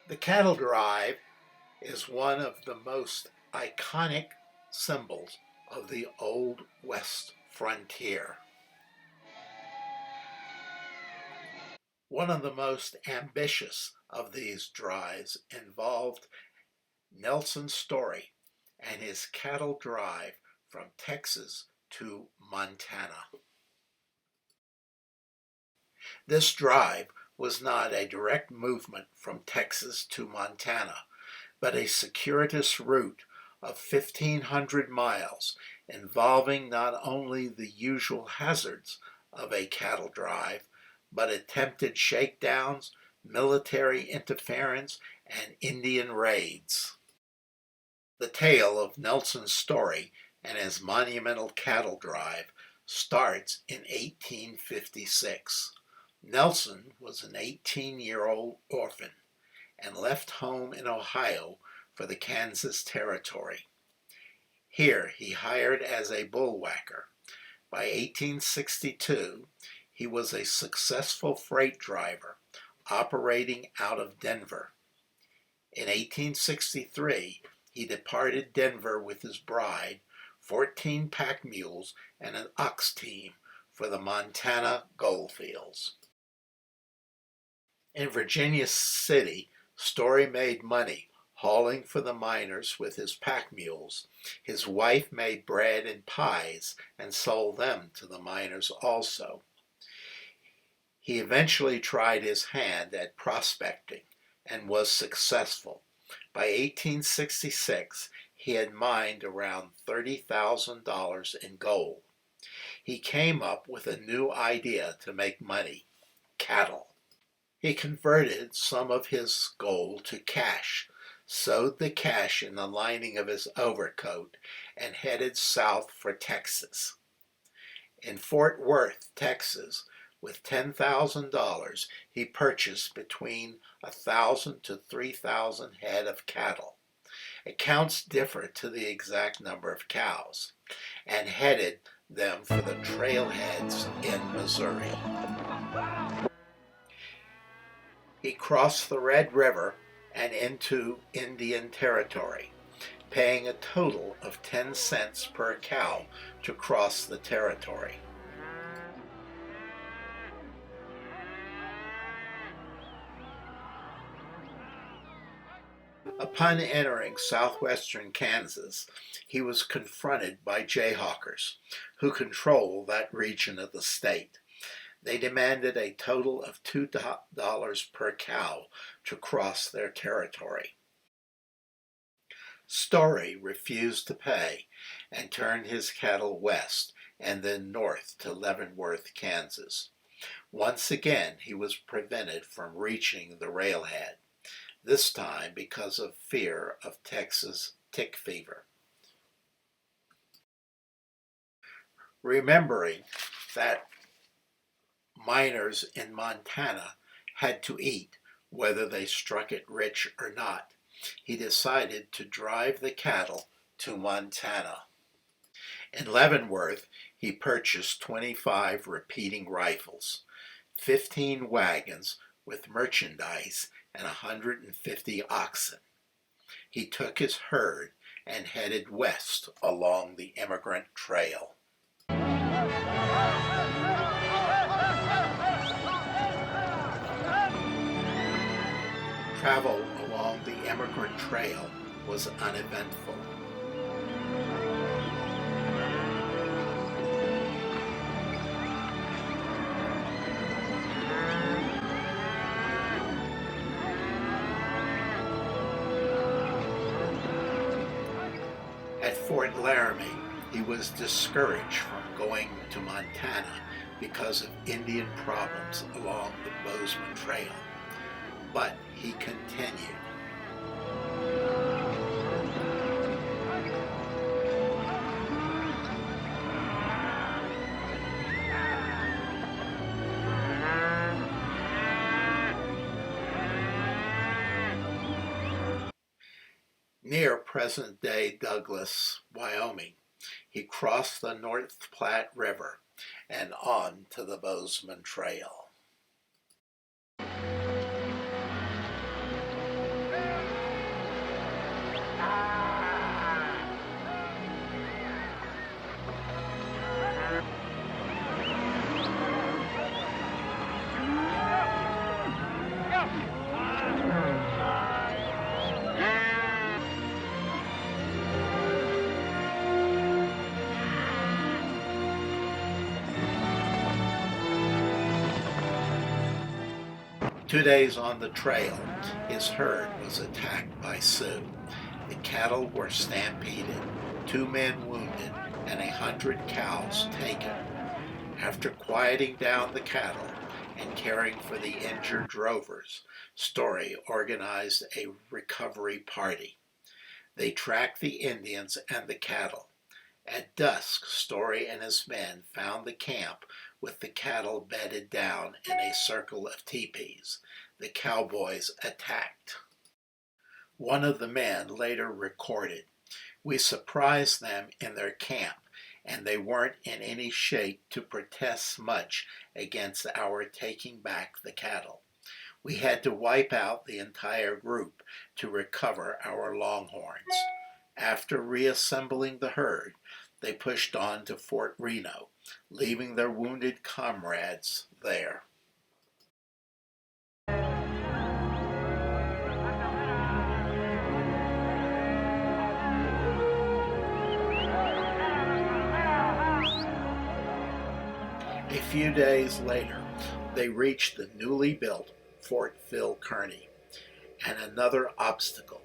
The cattle drive is one of the most iconic symbols of the Old West frontier. One of the most ambitious of these drives involved Nelson's story and his cattle drive from Texas to Montana. This drive was not a direct movement from Texas to Montana, but a circuitous route of 1,500 miles involving not only the usual hazards of a cattle drive, but attempted shakedowns, military interference, and Indian raids. The tale of Nelson's story and his monumental cattle drive starts in 1856. Nelson was an 18-year-old orphan and left home in Ohio for the Kansas Territory. Here he hired as a bullwhacker. By 1862, he was a successful freight driver operating out of Denver. In 1863, he departed Denver with his bride, 14 pack mules, and an ox team for the Montana goldfields. In Virginia City, Story made money hauling for the miners with his pack mules. His wife made bread and pies and sold them to the miners also. He eventually tried his hand at prospecting and was successful. By 1866, he had mined around $30,000 in gold. He came up with a new idea to make money: cattle. He converted some of his gold to cash, sewed the cash in the lining of his overcoat, and headed south for Texas. In Fort Worth, Texas, with $10,000, he purchased between 1,000 to 3,000 head of cattle. Accounts differ to the exact number of cows, and headed them for the trailheads in Missouri. He crossed the Red River and into Indian Territory, paying a total of 10 cents per cow to cross the territory. Upon entering southwestern Kansas, he was confronted by Jayhawkers, who control that region of the state. They demanded a total of $2 per cow to cross their territory. Story refused to pay and turned his cattle west and then north to Leavenworth, Kansas. Once again, he was prevented from reaching the railhead, this time because of fear of Texas tick fever. Remembering that miners in Montana had to eat, whether they struck it rich or not, he decided to drive the cattle to Montana. In Leavenworth, he purchased 25 repeating rifles, 15 wagons with merchandise, and 150 oxen. He took his herd and headed west along the Immigrant Trail. Travel along the Immigrant Trail was uneventful. At Fort Laramie, he was discouraged from going to Montana because of Indian problems along the Bozeman Trail. But he continued. Near present-day Douglas, Wyoming, he crossed the North Platte River and on to the Bozeman Trail. 2 days on the trail, his herd was attacked by Sioux. The cattle were stampeded, 2 men wounded, and 100 cows taken. After quieting down the cattle and caring for the injured drovers, Story organized a recovery party. They tracked the Indians and the cattle. At dusk, Story and his men found the camp with the cattle bedded down in a circle of teepees. The cowboys attacked. One of the men later recorded, "We surprised them in their camp, and they weren't in any shape to protest much against our taking back the cattle. We had to wipe out the entire group to recover our longhorns." After reassembling the herd, they pushed on to Fort Reno, leaving their wounded comrades there. A few days later, they reached the newly built Fort Phil Kearny, and another obstacle.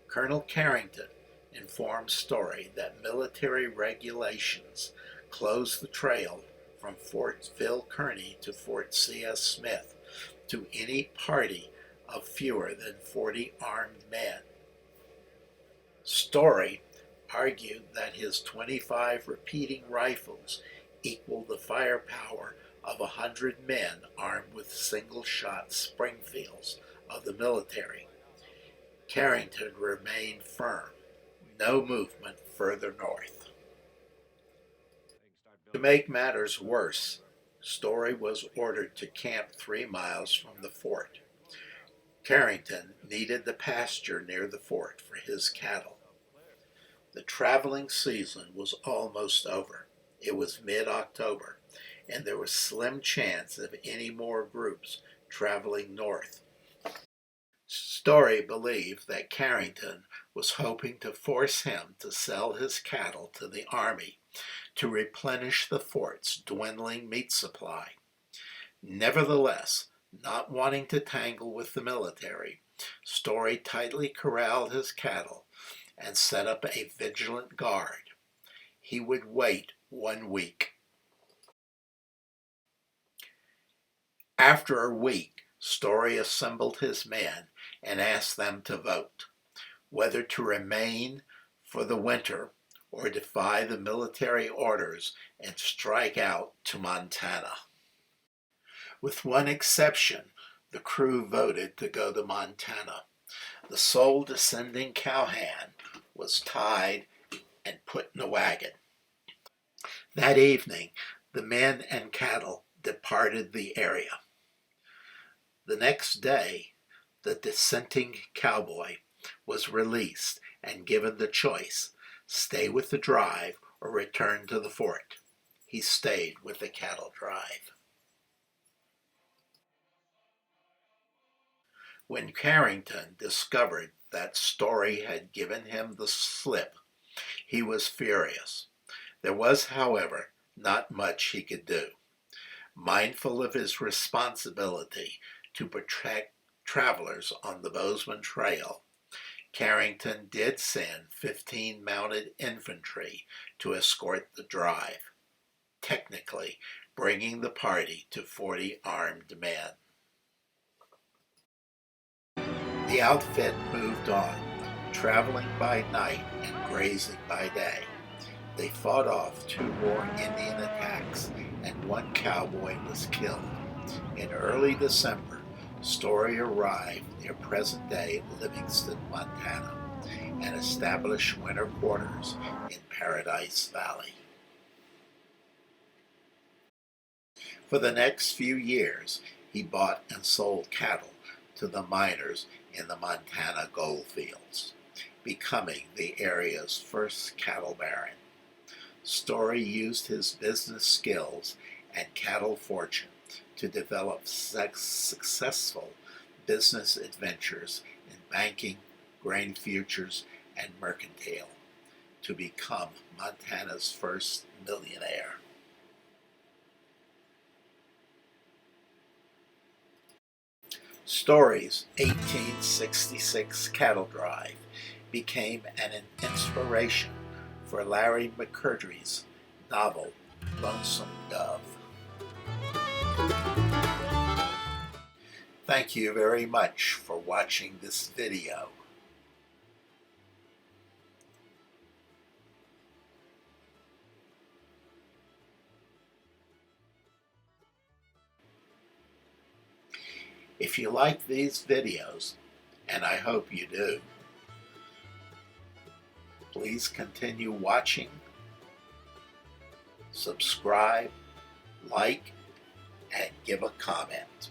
Colonel Carrington informed Story that military regulations closed the trail from Fort Phil Kearny to Fort C.S. Smith to any party of fewer than 40 armed men. Story argued that his 25 repeating rifles equaled the firepower of 100 men armed with single-shot Springfields of the military. Carrington remained firm. No movement further north. To make matters worse, Story was ordered to camp 3 miles from the fort. Carrington needed the pasture near the fort for his cattle. The traveling season was almost over. It was mid-October, and there was slim chance of any more groups traveling north. Story believed that Carrington was hoping to force him to sell his cattle to the army to replenish the fort's dwindling meat supply. Nevertheless, not wanting to tangle with the military, Story tightly corralled his cattle and set up a vigilant guard. He would wait 1 week. After a week, Story assembled his men and asked them to vote whether to remain for the winter or defy the military orders and strike out to Montana. With one exception, the crew voted to go to Montana. The sole descending cowhand was tied and put in a wagon. That evening, the men and cattle departed the area. The next day, the dissenting cowboy was released and given the choice: stay with the drive or return to the fort. He stayed with the cattle drive. When Carrington discovered that Story had given him the slip, he was furious. There was, however, not much he could do. Mindful of his responsibility to protect travelers on the Bozeman Trail, Carrington did send 15 mounted infantry to escort the drive, technically bringing the party to 40 armed men. The outfit moved on, traveling by night and grazing by day. They fought off 2 more Indian attacks, and 1 cowboy was killed. In early December, Story arrived near present-day Livingston, Montana, and established winter quarters in Paradise Valley. For the next few years, he bought and sold cattle to the miners in the Montana goldfields, becoming the area's first cattle baron. Story used his business skills and cattle fortune to develop successful business adventures in banking, grain futures, and mercantile to become Montana's first millionaire. Stories 1866 Cattle Drive became an inspiration for Larry McMurtry's novel Lonesome Dove. Thank you very much for watching this video. If you like these videos, and I hope you do, please continue watching, subscribe, like, and give a comment.